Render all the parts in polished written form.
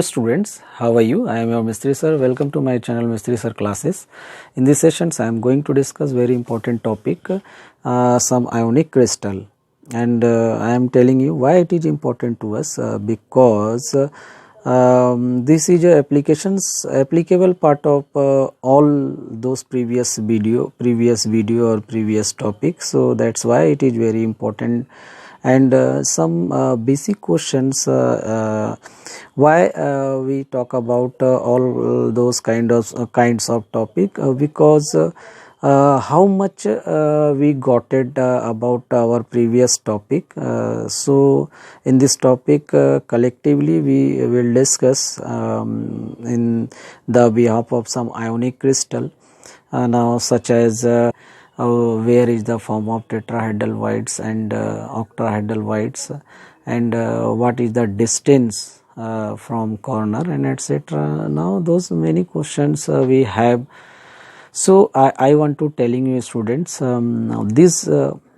Students, how are you? I am your Mistry sir. Welcome to my channel Mistry sir classes. In this sessions I am going to discuss very important topic, some ionic crystal, and I am telling you why it is important to us, because this is a applicable part of all those previous video or previous topics. So that's why it is very important. And some basic questions, why we talk about all those kinds of topic, because how much we got it about our previous topic. So in this topic, collectively we will discuss in the behalf of some ionic crystal, now such as where is the form of tetrahedral voids and octahedral voids, and what is the distance from corner, and etc. Now those many questions we have. So I want to telling you students, now this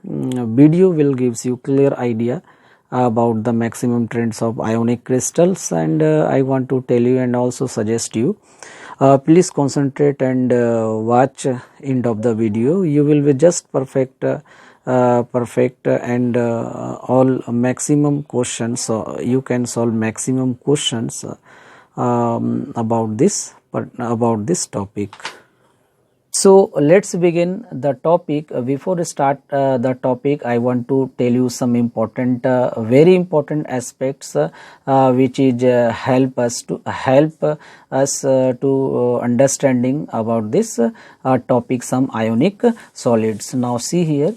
video will gives you clear idea about the maximum trends of ionic crystals, and I want to tell you and also suggest you, please concentrate and watch end of the video. You will be just perfect and all maximum questions, so you can solve maximum questions about this topic. So let's begin the topic. Before start the topic, I want to tell you some important, very important aspects which is help us to understanding about this topic, some ionic solids. Now see here.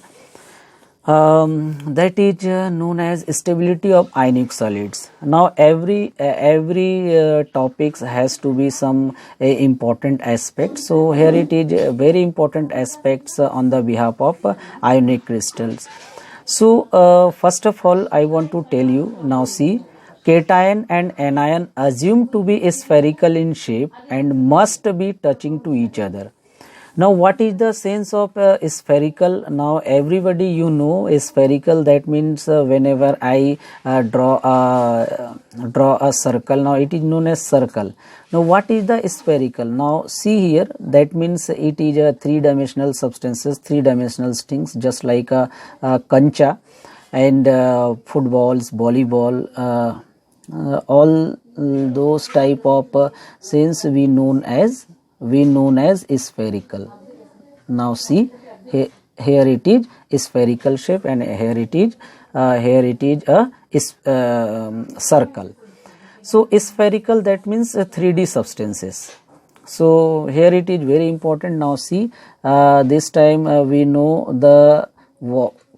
That is known as stability of ionic solids. Now every topics has to be some important aspects. So here it is very important aspects on the behalf of ionic crystals. So first of all, I want to tell you, now see, cation and anion assume to be spherical in shape and must be touching to each other. Now what is the sense of spherical? Now everybody spherical, that means whenever I draw a circle, now it is known as circle. Now what is the spherical? Now see here, that means it is a three-dimensional substances, three-dimensional things, just like a kancha and footballs, volleyball, all those type of things we known as spherical. Now see here it is spherical shape, and here it is a circle. So spherical, that means 3D substances. So here it is very important. Now see, this time we know the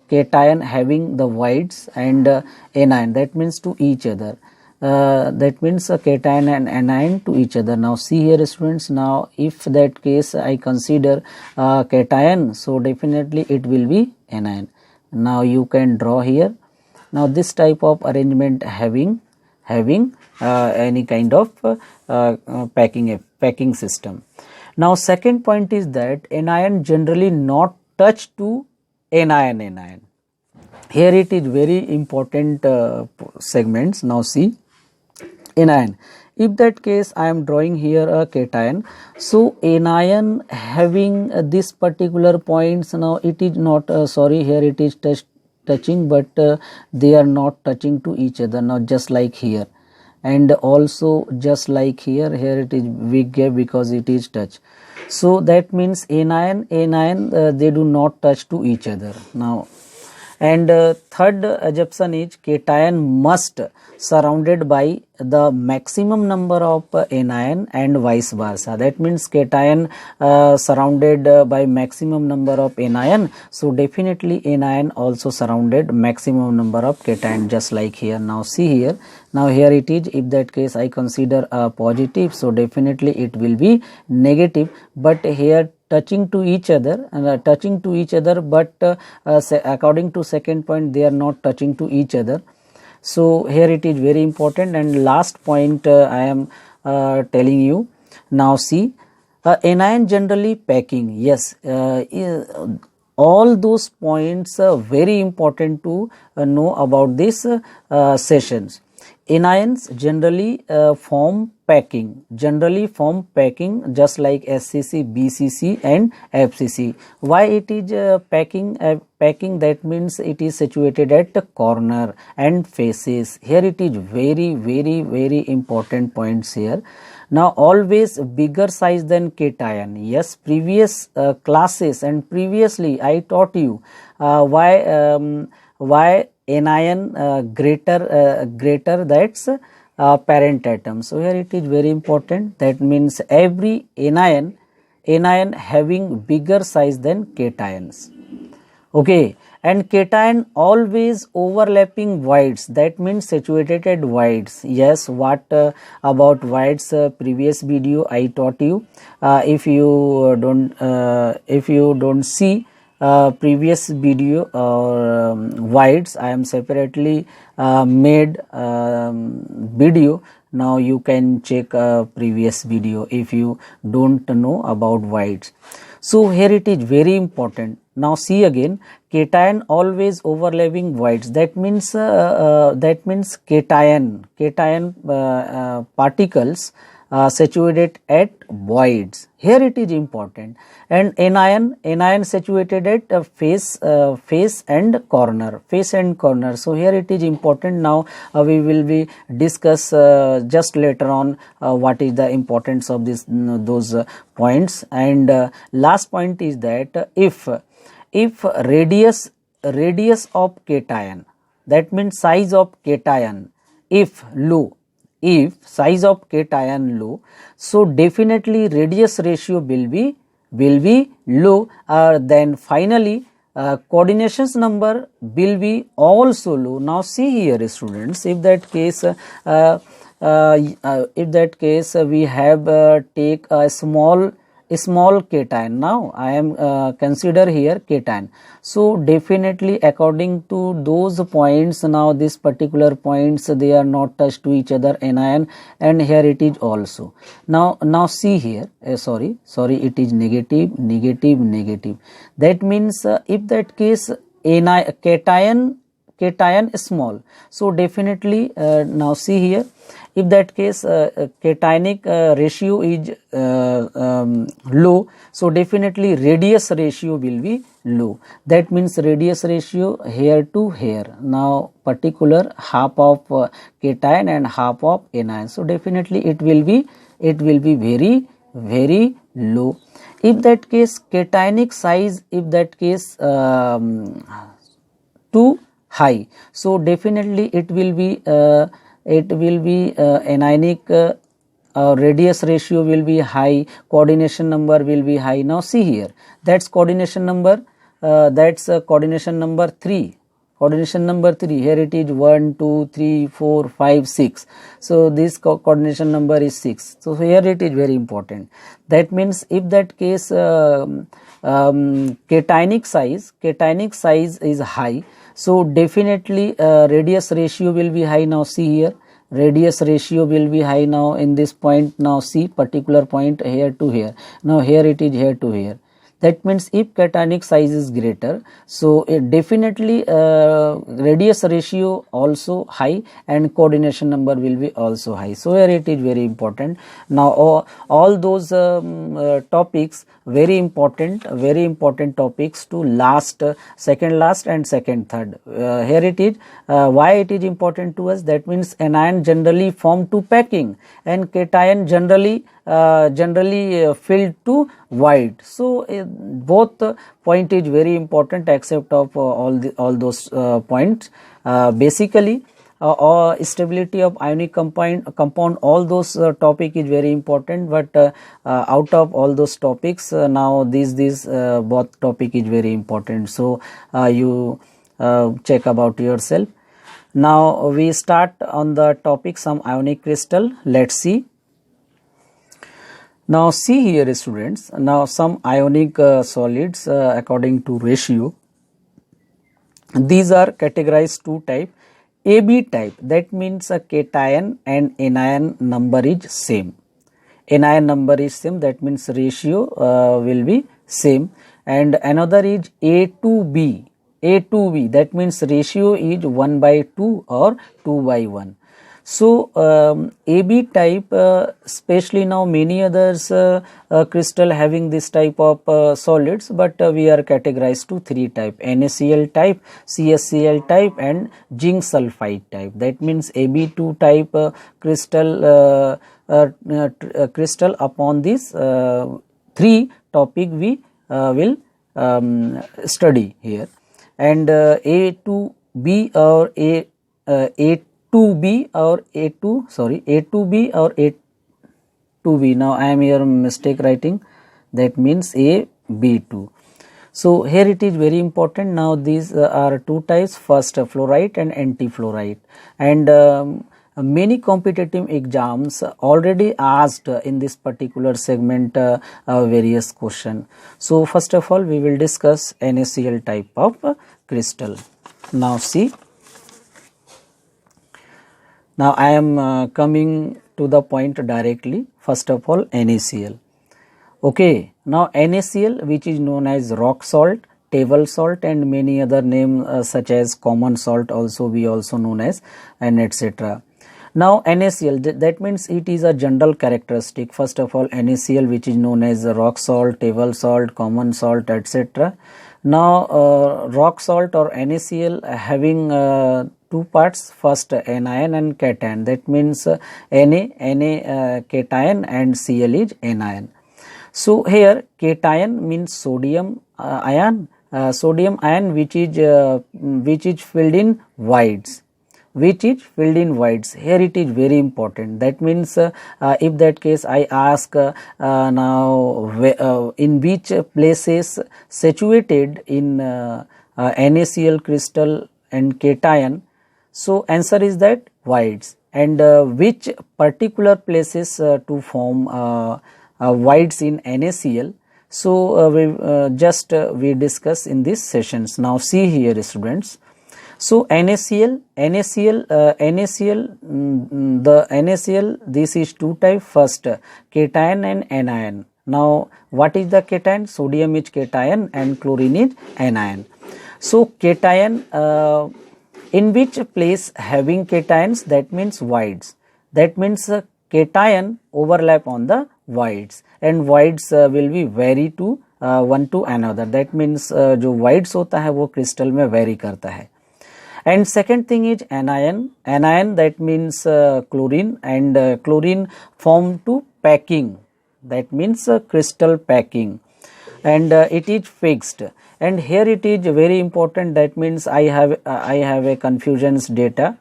cation having the voids and anion, that means to each other. That means a cation and anion to each other. Now see here students, now if that case I consider cation, so definitely it will be anion. Now you can draw here. Now this type of arrangement having any kind of packing system. Now second point is that anion generally not touch to anion. Here it is very important segments. Now see, anion, if that case I am drawing here a cation, so anion having this particular points, now it is not here it is touching, but they are not touching to each other. Now just like here, and also just like here it is big gap because it is touch. So that means anion they do not touch to each other. Now and third assumption is cation must surrounded by the maximum number of anion and vice versa. That means cation surrounded by maximum number of anion, so definitely anion also surrounded maximum number of cation, just like here. Now see here, now here it is, if that case I consider a positive, so definitely it will be negative, but here touching to each other, but according to second point they are not touching to each other. So here it is very important. And last point I am telling you, now see, anion generally packing, yes, all those points are very important to know about these sessions. anions generally form packing, just like SCC, BCC and FCC. Why it is packing? Packing, that means it is situated at the corner and faces. Here it is very important points here. Now always bigger size than cation. Yes, previous classes and previously I taught you why anion greater that's parent atom. So here it is very important. That means every anion having bigger size than cations. Okay, and cation always overlapping voids, that means situated at voids. Yes, what about voids? Previous video I taught you. If you don't see previous video or voids, I am separately made video. Now you can check previous video if you don't know about voids. So here it is very important. Now see again, cation always overlapping voids. That means cation particles situated at voids. Here it is important. And anion situated at face and corner. So here it is important. Now we will be discuss just later on what is the importance of those points. And last point is that if radius of cation, that means size of cation, if size of cation low, so definitely radius ratio will be low. Then finally coordinations number will be also low. Now see here students, if that case we have take a small cation. Now I am consider here cation. So definitely according to those points, now this particular points, they are not touched to each other, anion, and here it is also. Now see here, sorry, it is negative. That means if that case cation small, so definitely now see here, if that case cationic ratio is low, so definitely radius ratio will be low. That means radius ratio here to here, now particular half of cation and half of anion, so definitely it will be very low. If that case cationic size, if that case too high, so definitely it will be anionic radius ratio will be high, coordination number will be high. Now see here, that's coordination number, coordination number 3. Here it is 1 2 3 4 5 6, so this coordination number is 6. So here it is very important. That means if that case cationic size is high, so definitely radius ratio will be high. Now see here, radius ratio will be high now in this point. Now see particular point here to here, now here it is here to here. That means if cationic size is greater, so it definitely radius ratio also high and coordination number will be also high. So here it is very important. Now all those topics very important topics to second last and second third. Here it is why it is important to us. That means anion generally form to packing and cation generally filled to void. So both point is very important except of all those points. Basically stability of ionic compound, all those topic is very important, but out of all those topics now these both topic is very important. So you check about yourself. Now we start on the topic some ionic crystal. Let's see. Now see here students, now some ionic solids according to ratio. These are categorized two type. AB type, that means a cation and anion number is same. That means ratio will be same. And another is A to B, that means ratio is 1/2 or 2/1. So AB type, especially now many others crystal having this type of solids, but we are categorized to 3 type: NaCl type, CaCl type and zinc sulfide type. That means AB2 type crystal upon this 3 topic we will study here. And A2B or A2B or A2B or A2B. Now I am here mistake writing, that means AB2. So here it is very important. Now these are 2 types, first fluorite and anti-fluorite, and many competitive exams already asked in this particular segment various question. So first of all we will discuss NaCl type of crystal. Now see, now I am coming to the point directly. First of all, NaCl. Okay, now NaCl, which is known as rock salt, table salt and many other names such as common salt also we also known as, and etc. Now NaCl, that means it is a general characteristic. First of all, NaCl, which is known as rock salt, table salt, common salt, etc. Now rock salt or NaCl having 2 parts, first anion and cation. That means Na cation and Cl is anion. So here cation means sodium ion, which is filled in voids. Here it is very important. That means if that case I ask now in which places situated in NaCl crystal and cation, so answer is that voids. And which particular places to form voids in NaCl, so we discuss in these sessions. Now see here students. So NaCl, this is 2 type, first cation and anion. Now what is the cation? Sodium is cation and chlorine is anion. So cation, in which place having cations, that means voids. That means cation overlap on the voids, and voids will be vary to one to another. That means जो voids होता है वो crystal में vary करता है. And second thing is anion. That means chlorine, and chlorine form to packing. That means crystal packing, and it is fixed. And here it is very important. That means I have a confusions data.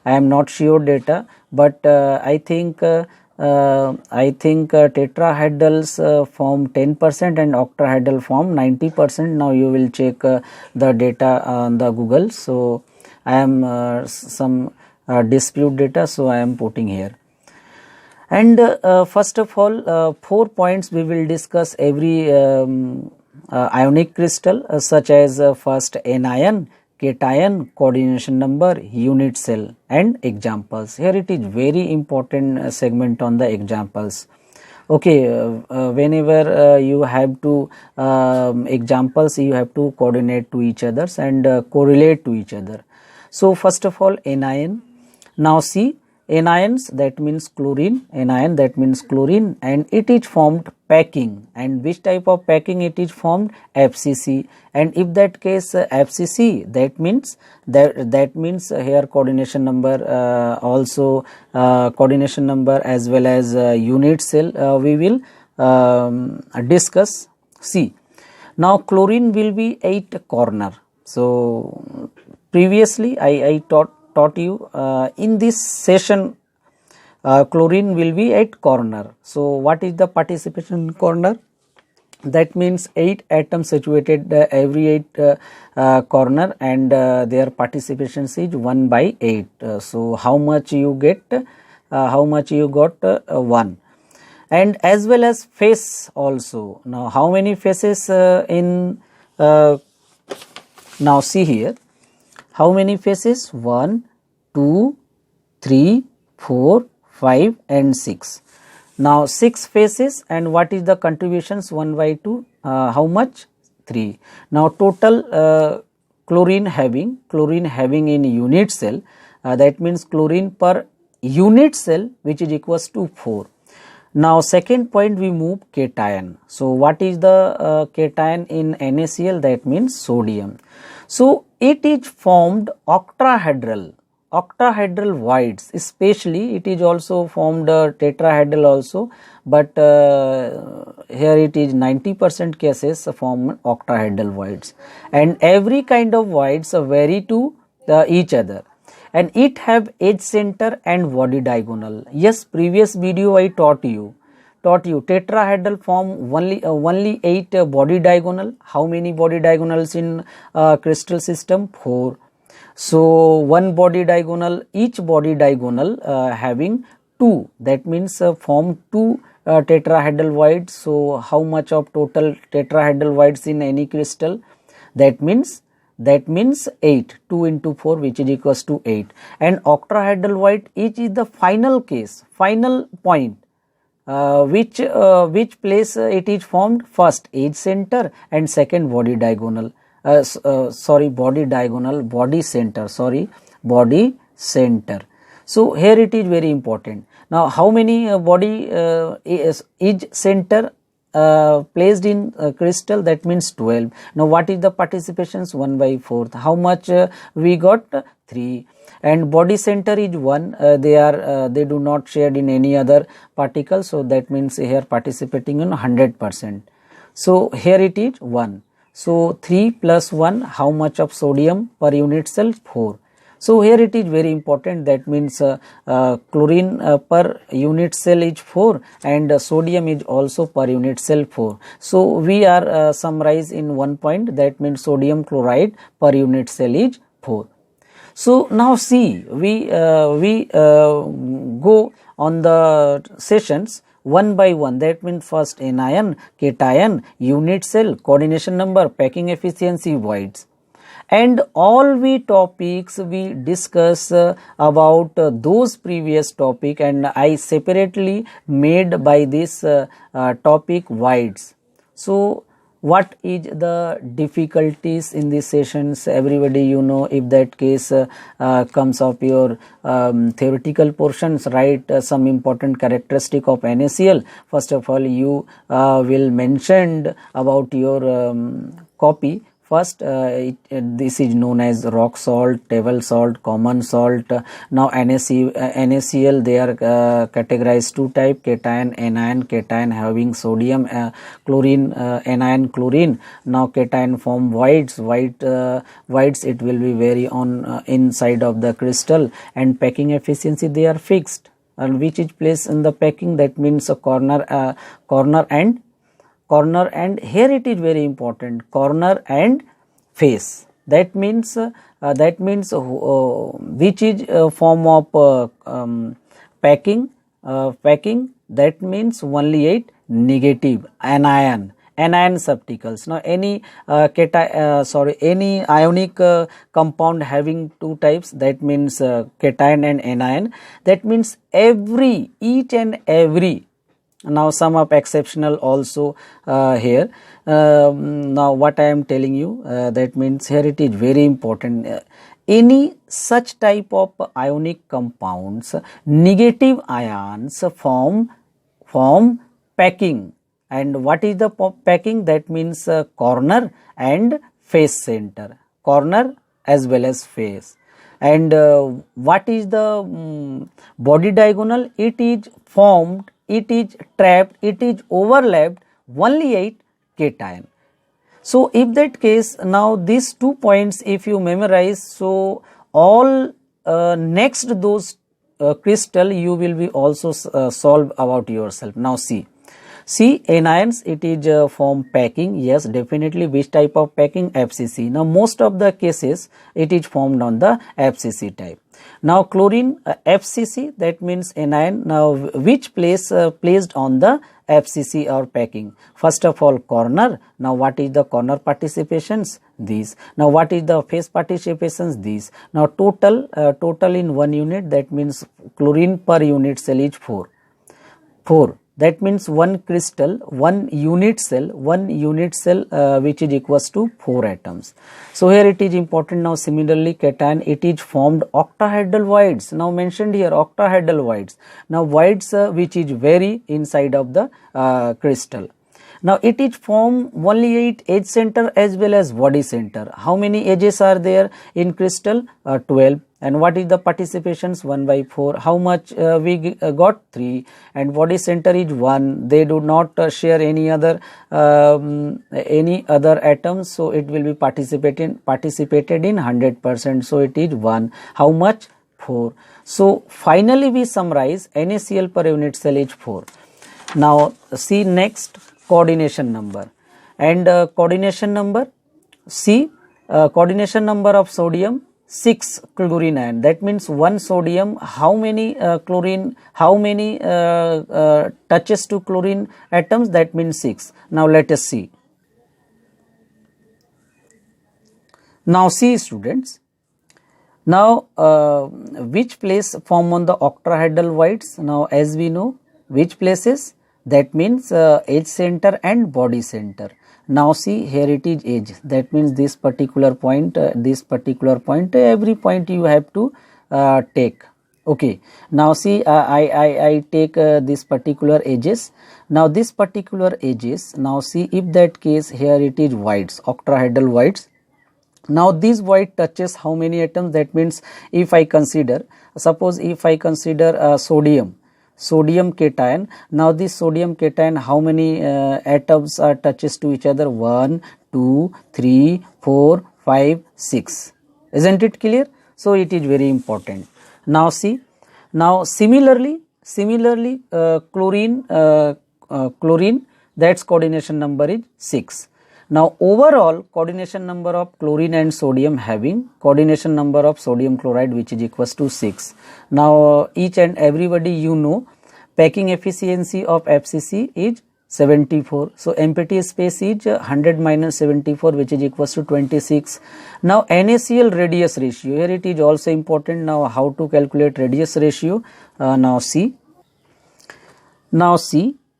I am not sure data, but I think tetrahedrals form 10% and octahedral form 90%. Now you will check the data on the Google. So I am some dispute data, so I am putting here. And first of all, 4 points we will discuss every ionic crystal, such as first anion, cation, coordination number, unit cell and examples. Here it is very important segment on the examples. Okay, whenever you have to examples, you have to coordinate to each others and correlate to each other. So first of all, anion. Now see, anions, that means chlorine, anion, that means chlorine, and it is formed packing. And which type of packing it is formed? FCC. And if that case FCC, that means here coordination number, also coordination number as well as unit cell we will discuss. See, now chlorine will be 8 corner. So previously I taught you in this session chlorine will be 8 corner. So what is the participation corner? That means 8 atoms situated every 8 corner, and their participation is 1 by 8. So how much you get? How much you got? 1. And as well as face also. Now how many faces in now see here, how many faces? 1, 2, 3, 4, 5 and 6. Now 6 faces, and what is the contributions? 1 by 2, how much? 3. Now total chlorine having in unit cell, that means chlorine per unit cell which is equals to 4. Now second point we move cation. So what is the cation in NaCl? That means sodium. So it is formed octahedral voids, especially it is also formed tetrahedral also, but here it is 90% cases form octahedral voids, and every kind of voids vary to each other, and it have edge center and body diagonal. Yes, previous video I taught you tetrahedral form only 8 body diagonal. How many body diagonals in crystal system? 4. So one body diagonal, each body diagonal having 2, that means form 2 tetrahedral voids. So how much of total tetrahedral voids in any crystal? That means 8. 2 into 4 which is equals to 8, and octahedral void each is the final case, final point, which place it is formed? First edge center and second body diagonal, body center. So here it is very important. Now how many body edge center placed in crystal? That means 12. Now what is the participations? 1/4. How much we got? 3. And body center is 1. They do not shared in any other particle, so that means here participating in 100%. So here it is 1. So 3 plus 1, how much of sodium per unit cell? 4. So here it is very important, that means chlorine per unit cell is 4, and sodium is also per unit cell 4. So we are summarize in one point, that means sodium chloride per unit cell is 4. So now see, we go on the sessions one by one, that means first anion, cation, unit cell, coordination number, packing efficiency, voids. And all we topics we discuss about those previous topic, and I separately made by this topic voids. So what is the difficulties in these sessions? Everybody, you know, if that case comes up your theoretical portions, write some important characteristic of NaCl. First of all, you will mention about your copy. First, this is known as rock salt, table salt, common salt. Now NaCl, they are categorized 2 type, cation, anion. Cation having sodium, chlorine, anion, chlorine. Now cation form voids. Voids it will be very on inside of the crystal, and packing efficiency they are fixed. And which is placed in the packing? That means a corner and here it is very important, corner and face. That means which is a form of packing. That means only 8 negative anion subparticles. Now any any ionic compound having 2 types, that means cation and anion. That means each and every. Now some of exceptional also here. Now what I am telling you, that means here it is very important. Any such type of ionic compounds, negative ions form packing. And what is the packing? That means corner and face center, corner as well as face. And what is the body diagonal? It is formed, it is trapped, it is overlapped only 8 cation. So if that case, now these 2 points if you memorize, so all next those crystal you will be also solve about yourself. Now see anions, it is form packing. Yes, definitely. Which type of packing? FCC. Now most of the cases it is formed on the FCC type. Now chlorine, FCC, that means anion. Now which place placed on the FCC or packing? First of all corner. Now what is the corner participations? These. Now what is the face participations? These. Now total in 1 unit, that means chlorine per unit cell is 4. that means one crystal, one unit cell which is equals to 4 atoms. So here it is important. Now similarly cation, it is formed octahedral voids. Now mentioned here octahedral voids. Now voids which is vary inside of the crystal. Now it is form only 8 edge center as well as body center. How many edges are there in crystal? 12. And what is the participations? 1 by 4. How much we got? 3. And body center is 1. They do not share any other atoms, so it will be participated in 100%. So it is 1. How much? 4. So finally we summarize NaCl per unit cell is 4. Now see next, coordination number. And coordination number, see coordination number of sodium 6 chlorine ion. That means one sodium, how many chlorine, how many touches to chlorine atoms? That means 6. Now let us see. Now see students. Now which place form on the octahedral voids? Now as we know, which places? That means edge center and body center. Now see, here it is edge. That means this particular point, every point you have to take. Okay. Now see, I take this particular edges. Now this particular edges. Now see, if that case here it is voids, octahedral voids. Now this void touches how many atoms? That means if I consider, suppose if I consider sodium cation. Now this sodium cation, how many atoms are touches to each other? 1, 2, 3, 4, 5, 6. Isn't it clear? So it is very important. Now see, now similarly chlorine, that's coordination number is 6. Now overall coordination number of chlorine and sodium having coordination number of sodium chloride which is equals to 6. Now each and everybody you know, packing efficiency of FCC is 74. So empty space is 100 minus 74 which is equals to 26. Now NaCl radius ratio, here it is also important. Now how to calculate radius ratio? Now see,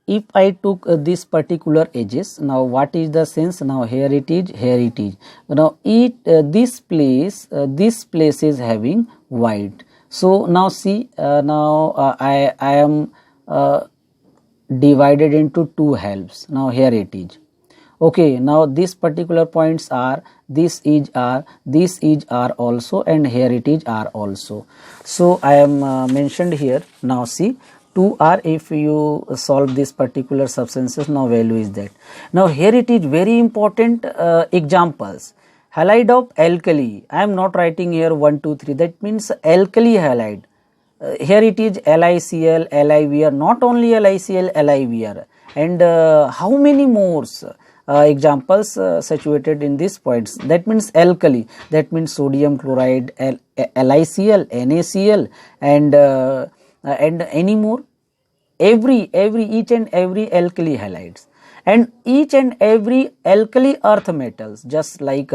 if I took this particular edges, now what is the sense? Now here it is. Now this place is having void. So now see, I am divided into 2 halves. Now here it is. Okay, now these particular points are, this is R also, and here it is R also. So I am mentioned here. Now see, 2R if you solve this particular substances, now value is that. Now here it is very important examples. Halide of alkali, I am not writing here 1, 2, 3, that means alkali halide. Here it is LiCl, LiVr, not only LiCl, LiVr, and how many more examples situated in these points. That means alkali, that means sodium chloride, LiCl, NaCl, and any more, each and every alkali halides, and each and every alkali earth metals, just like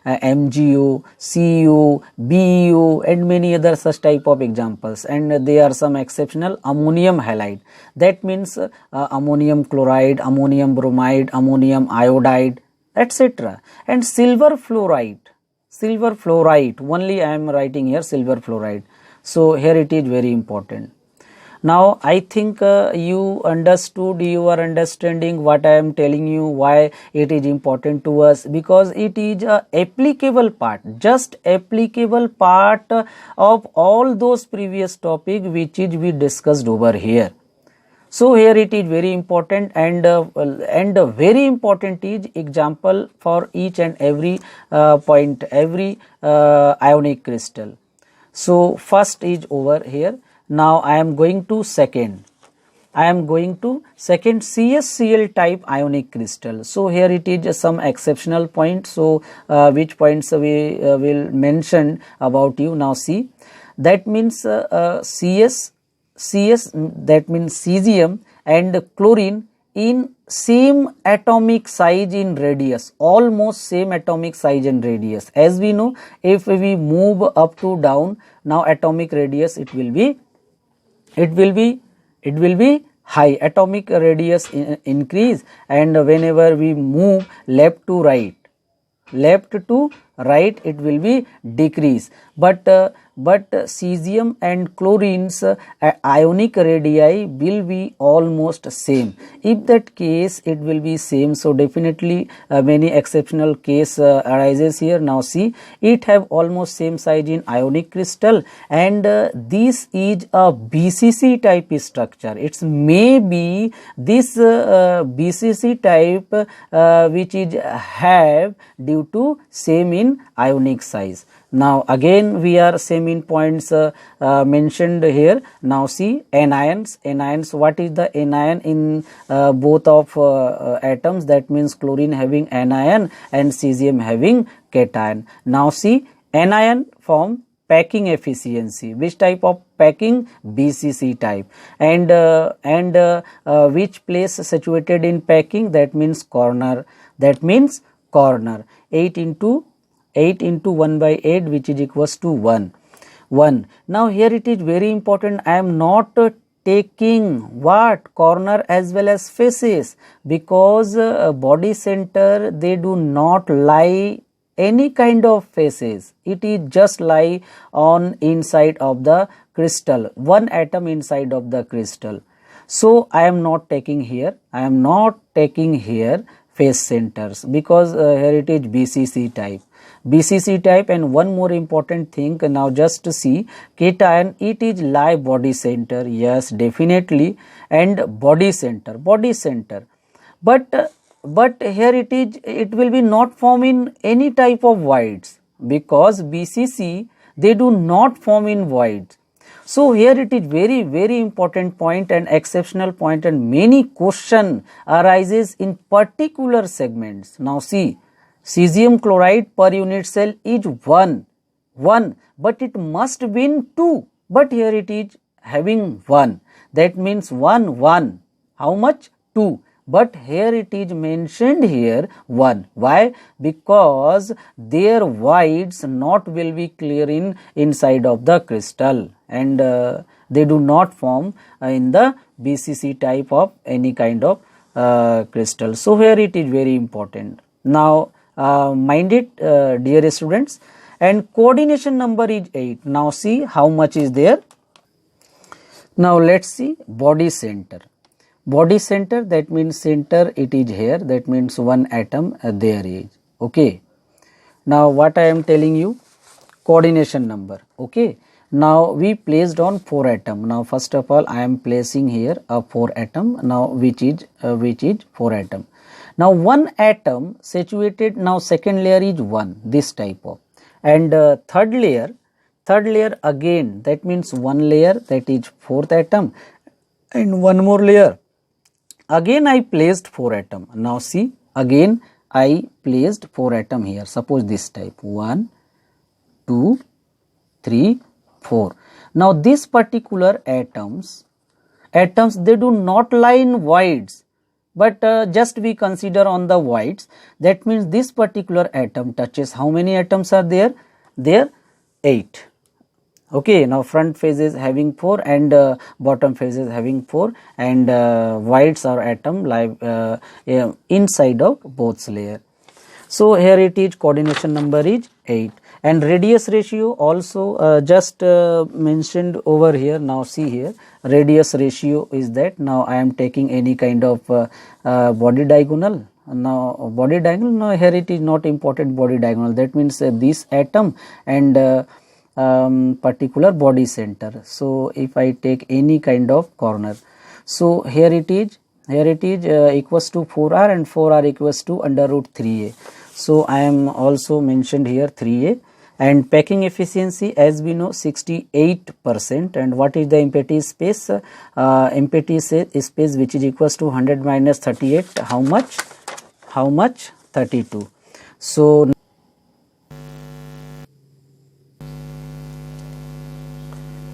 MgO, Cu, Beu, and many other such type of examples. And there are some exceptional ammonium halide, that means ammonium chloride, ammonium bromide, ammonium iodide, etc. And silver fluoride, only I am writing here silver fluoride. So here it is very important. Now I think you are understanding what I am telling you, why it is important to us, because it is a applicable part, just applicable part of all those previous topic which is we discussed over here. So here it is very important, and very important is example for each and every point, every ionic crystal. So first is over here. Now I am going to second CsCl type ionic crystal. So here it is some exceptional points. So which points we will mention about you. Now see, that means CS, that means cesium and chlorine in same atomic size in radius, almost same atomic size and radius. As we know, if we move up to down, now atomic radius it will be high, atomic radius increase, and whenever we move left to right it will be decrease. But cesium and chlorine's ionic radii will be almost same. If that case it will be same, so definitely many exceptional case arises here. Now see, it have almost same size in ionic crystal, and this is a BCC type structure. It's maybe this BCC type which is have due to same in ionic size. Now again we are same in points mentioned here. Now see, anions, what is the anion in both of atoms? That means chlorine having anion and cesium having cation. Now see, anion form packing efficiency. Which type of packing? BCC type. And which place situated in packing? That means corner. 8 into 1 by 8, which is equals to 1. Now here it is very important, I am not taking what? Corner as well as faces, because body center they do not lie any kind of faces. It is just lie on inside of the crystal, one atom inside of the crystal. So I am not taking here face centers, because here it is BCC type. And one more important thing, now just to see, cation, it is lie body center, yes, definitely, and body center. But here it will be not form in any type of voids, because BCC they do not form in voids. So here it is very, very important point and exceptional point, and many question arises in particular segments. Now see, cesium chloride per unit cell is 1, but it must be in 2, but here it is having 1. That means 1. How much? 2. But here it is mentioned here 1. Why? Because their voids not will be clear in inside of the crystal, and they do not form in the BCC type of any kind of crystal. So here it is very important. Now mind it, dear students, and coordination number is 8. Now see how much is there. Now let's see body center, that means center it is here, that means one atom there is. Okay, now what I am telling you, coordination number. Okay, now we placed on 4 atom. Now first of all I am placing here a 4 atom, now which is 4 atom. Now one atom situated, now second layer is 1, this type of, and third layer again, that means one layer, that is 4th atom, and one more layer, again I placed 4 atom. Now see, again I placed 4 atom here, suppose this type, 1, 2, 3, 4. Now this particular atoms they do not lie in voids, but just we consider on the voids. That means this particular atom touches, how many atoms are there? There 8. Okay, now front phases having 4 and bottom phases having 4, and voids or atom lie inside of both layer. So here it is, coordination number is 8, and radius ratio also just mentioned over here. Now see here, radius ratio is that, now I am taking any kind of body diagonal. Now body diagonal, now here it is not important body diagonal, that means this atom and particular body center. So if I take any kind of corner, so here it is equals to 4r, and 4r equals to under root 3a. So I am also mentioned here 3a. And packing efficiency, as we know, 68%. And what is the empty space? Empty space which is equals to 100 minus 38. How much? 32. So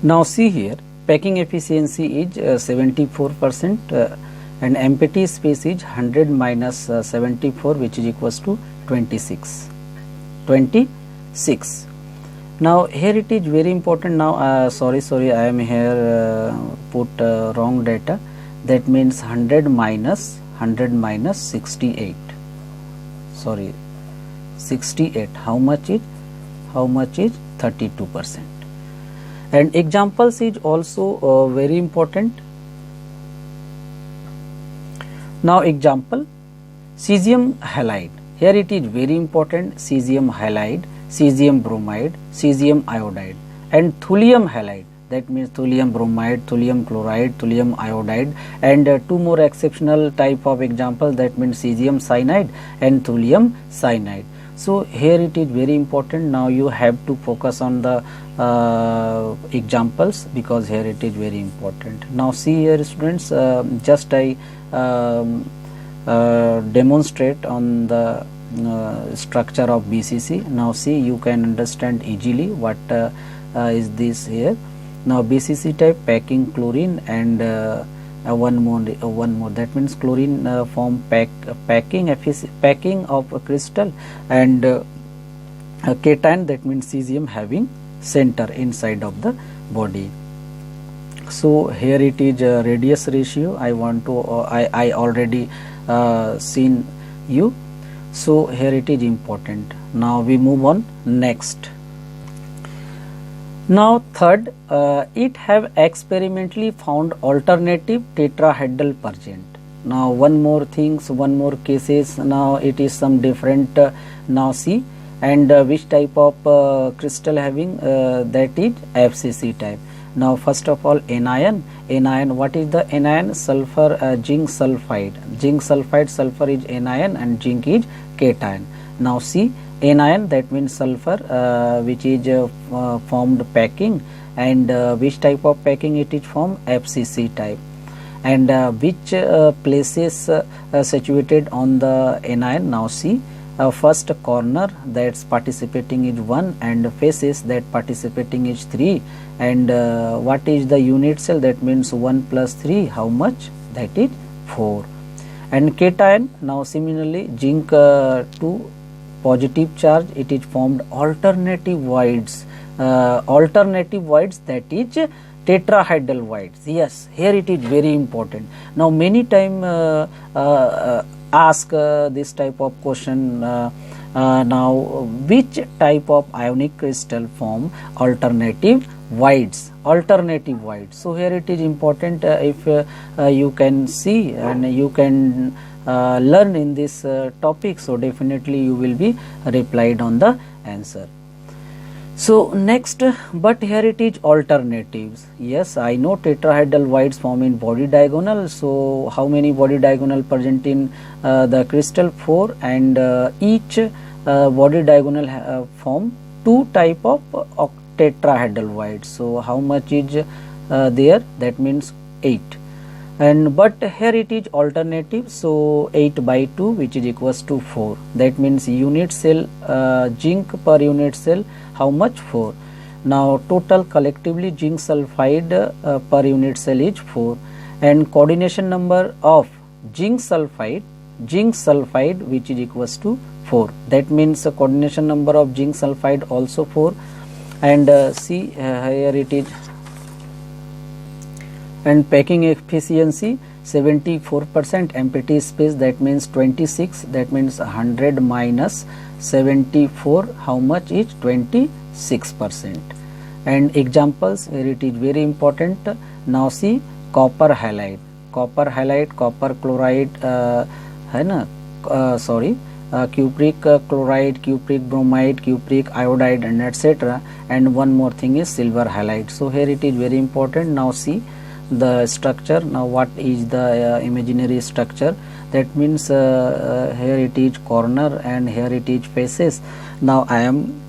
now see here, packing efficiency is 74%, and empty space is 100 minus 74, which is equals to 26. Now here it is very important. Now sorry, I am here put wrong data. that means 100 minus 68. Sorry, 68. How much is 32%. And examples is also very important. Now example, cesium halide. Here it is very important, cesium halide, cesium bromide, cesium iodide, and thulium halide, that means thulium bromide, thulium chloride, thulium iodide, and two more exceptional type of examples, that means cesium cyanide and thulium cyanide. So here it is very important. Now you have to focus on the examples, because here it is very important. Now see here students, just I demonstrate on the structure of BCC. Now see, you can understand easily what is this here. Now BCC type, packing chlorine, and one more, that means chlorine form packing of a crystal, and cation, that means cesium having center inside of the body. So here it is radius ratio. I want to I already seen you. So here it is important. Now we move on next. Now third, it have experimentally found alternative tetrahedral present. Now one more things, one more cases. Now it is some different. Now see, and which type of crystal having, that is FCC type. Now first of all, anion. What is the anion? Sulfur, zinc sulfide. Zinc sulfide, sulfur is anion and zinc is cation. Now see, anion, that means sulfur, which is formed packing, and which type of packing it is formed? FCC type. And which places situated on the anion? Now see, first corner, that's participating is 1, and faces that participating is 3, and what is the unit cell? That means 1 plus 3, how much? That is 4. And cation, now similarly, zinc 2 positive charge, it is formed alternative voids, that is tetrahedral voids. Yes, here it is very important. Now many time ask this type of question, now which type of ionic crystal form alternative voids? So here it is important, if you can see and you can learn in this topic, so definitely you will be replied on the answer. So next, but here it is alternatives. Yes, I know tetrahedral voids form in body diagonal. So how many body diagonal present in the crystal? 4, and each body diagonal form 2 type of tetrahedral voids. So how much is there? That means 8. And but here it is alternative, so 8 by 2, which is equals to 4. That means unit cell, zinc per unit cell, how much? 4. Now total collectively zinc sulfide per unit cell is 4, and coordination number of zinc sulfide which is equals to 4. That means the coordination number of zinc sulfide also 4. And see here it is. And packing efficiency 74%, empty space, that means 26, that means 100 minus 74, how much is? 26%. And examples, here it is very important. Now see, copper halide, copper chloride, cupric chloride, cupric bromide, cupric iodide, and etc. And one more thing is silver halide. So here it is very important. Now see the structure. Now what is the imaginary structure? That means here it is corner and here it is faces. Now I am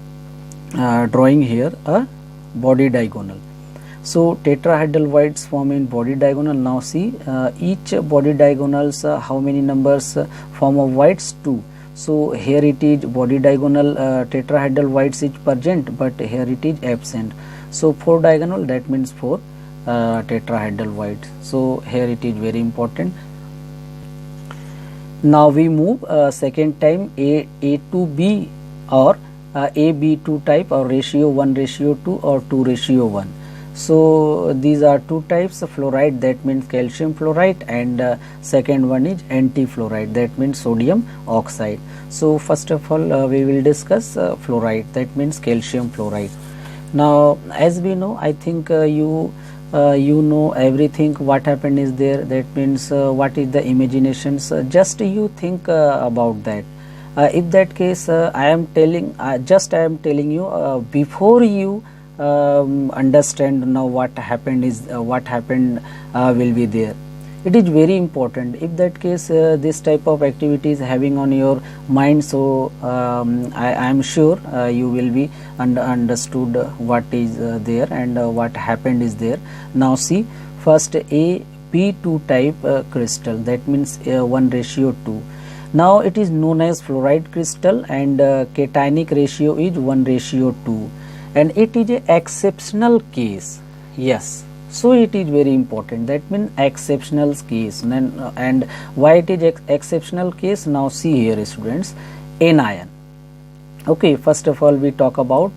drawing here a body diagonal. So tetrahedral voids form in body diagonal. Now see each body diagonals, how many numbers form of voids? 2. So here it is body diagonal tetrahedral voids is present, but here it is absent. So 4 diagonal, that means 4 tetrahedral voids. So here it is very important. Now we move second time A to B, or A B 2 type, or ratio 1:2 or 2:1. So these are two types of fluoride, that means calcium fluoride, and second one is anti-fluoride, that means sodium oxide. So first of all we will discuss fluoride, that means calcium fluoride. Now as we know, I think you know everything what happened is there, that means what is the imaginations, just you think about that. If that case I am telling you before you understand now what happened is what happened will be there. It is very important. If that case this type of activity is having on your mind, so I am sure you will be understood what is there and what happened is there. Now see, first a P2 type crystal, that means 1:2. Now it is known as fluoride crystal, and cationic ratio is 1:2, and it is a exceptional case. Yes, so it is very important, that means exceptional case. And why it is exceptional case? Now see here students, anion. Okay, first of all we talk about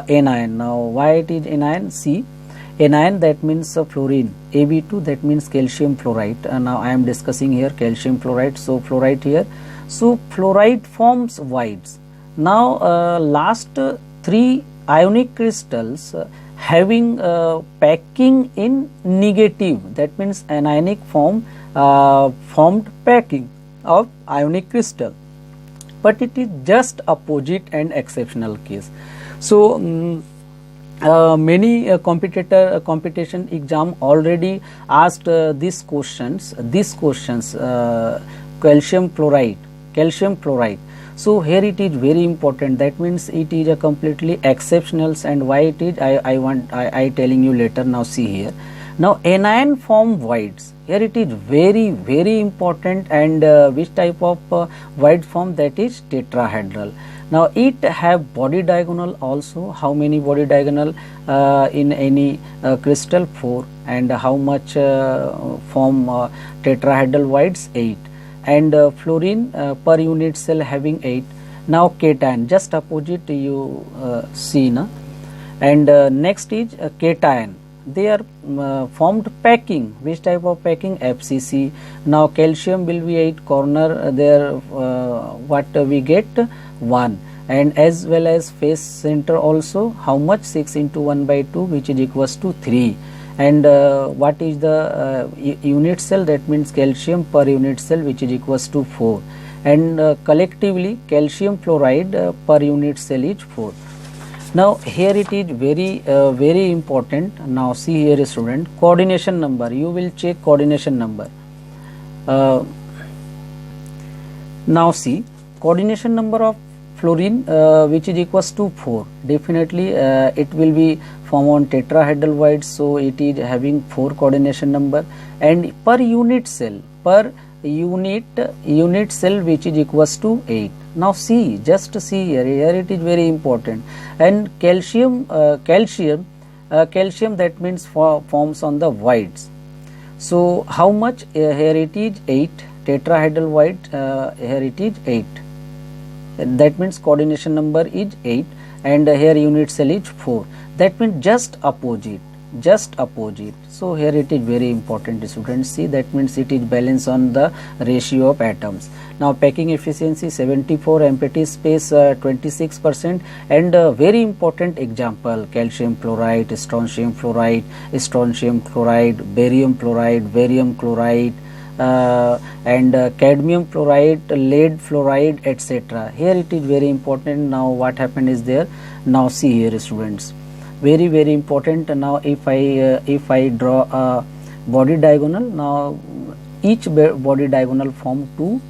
anion. Now why it is anion? See, anion, that means fluorine, Ab2, that means calcium fluoride. Now I am discussing here calcium fluoride, so fluoride here. So fluoride forms voids. Now last three ionic crystals having packing in negative, that means anionic form formed packing of ionic crystal, but it is just opposite and exceptional case. So many competition exam already asked these questions, calcium fluoride. So here it is very important, that means it is a completely exceptional, and why it is I telling you later. Now see here, now anion form voids, here it is very important, and which type of void form? That is tetrahedral. Now it have body diagonal also. How many body diagonal in any crystal? 4. And how much form tetrahedral voids? 8. And fluorine per unit cell having 8. Now cation, just opposite you see na. And next is cation, they are formed packing. Which type of packing? FCC. Now calcium will be 8 corner there, what we get? 1. And as well as face center also, how much? 6 into 1/2, which is equals to 3. And what is the unit cell? That means calcium per unit cell, which is equals to 4. And collectively calcium fluoride per unit cell is 4. Now here it is very important. Now see here student, coordination number, you will check coordination number. Now see, coordination number of fluorine which is equals to 4. Definitely it will be form on tetrahedral void, so it is having 4 coordination number. And per unit cell which is equals to 8. Now see, just see here it is very important. And calcium that means forms on the voids. So how much? Here it is 8 tetrahedral void, here it is 8. That means coordination number is 8, and here unit cell is 4. That means just opposite. So here it is very important students. See, that means it is balanced on the ratio of atoms. Now packing efficiency 74, empty space 26%. And very important example, calcium fluoride, strontium chloride, barium chloride, and cadmium fluoride, lead fluoride, etc. Here it is very important. Now what happened is there? Now see here students, very important. Now if I draw a body diagonal, now each body diagonal form two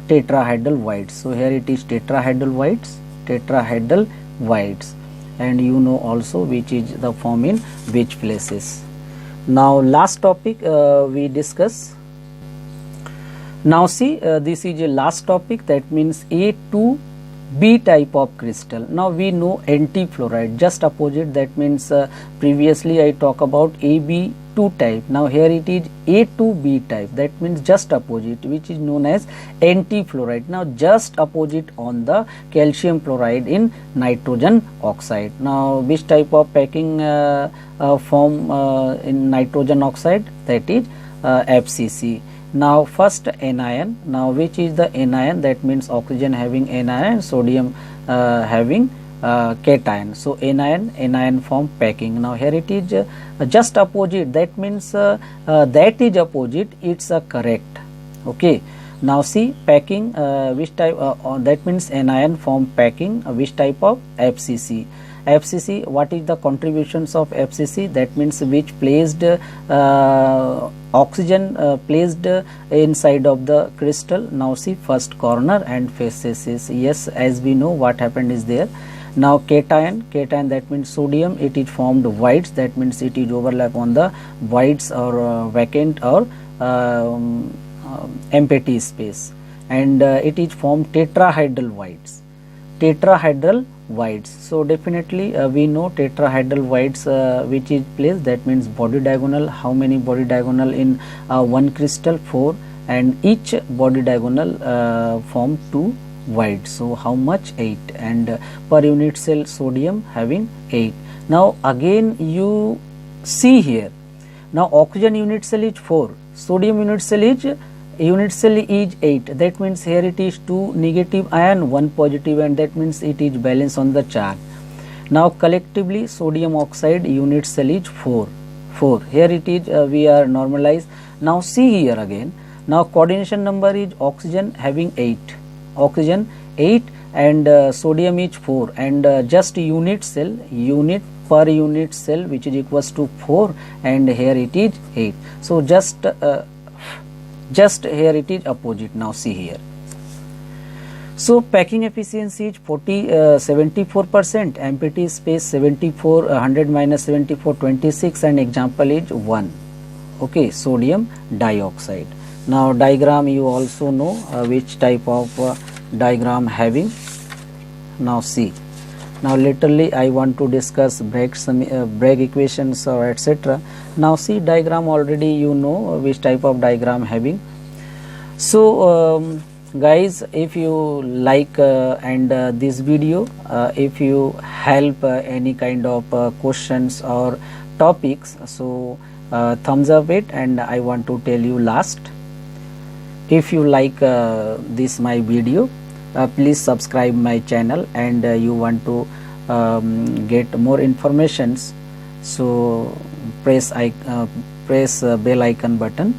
tetrahedral voids. So here it is tetrahedral voids, and you know also which is the form in which places. Now last topic we discuss. Now see, this is a last topic, that means A to B type of crystal. Now we know anti-fluoride, just opposite, that means previously I talk about AB2 A2 type. Now here it is A2B type, that means just opposite, which is known as anti-fluoride. Now just opposite on the calcium fluoride in nitrogen oxide. Now which type of packing form in nitrogen oxide? That is FCC. Now first anion. Now which is the anion? That means oxygen having anion, sodium having cation. So anion form packing. Now here it is just opposite, that means that is opposite, it's correct. Okay. Now see packing, which type, that means anion form packing, which type of? FCC. FCC, what is the contributions of FCC? That means which placed oxygen placed inside of the crystal. Now see first corner and faces. Yes, as we know what happened is there. Now cation, that means sodium, it is formed whites, that means it is overlap on the whites or vacant or empty space, and it is formed tetrahedral whites. So definitely we know tetrahedral whites which is placed, that means body diagonal. How many body diagonal in one crystal? 4, and each body diagonal form 2 whites. So how much? 8, and per unit cell sodium having 8. Now again you see here, now oxygen unit cell is 4, sodium unit cell is 8. That means here it is 2 negative ion, 1 positive, and that means it is balanced on the chart. Now collectively sodium oxide unit cell is 4. Here it is we are normalized. Now see here again, now coordination number is oxygen having 8, and sodium is 4, and just unit per unit cell which is equals to 4, and here it is 8. So just here it is opposite. Now see here. So packing efficiency is 74%, empty space 74, 100 minus 74, 26, and example is 1. Okay, sodium dioxide. Now diagram you also know which type of diagram having. Now see, now literally I want to discuss Bragg equations or etc. Now see diagram, already you know which type of diagram having. So guys, if you like this video, if you help any kind of questions or topics, so thumbs up it. And I want to tell you last, if you like this my video, please subscribe my channel, and you want to get more informations, so press bell icon button.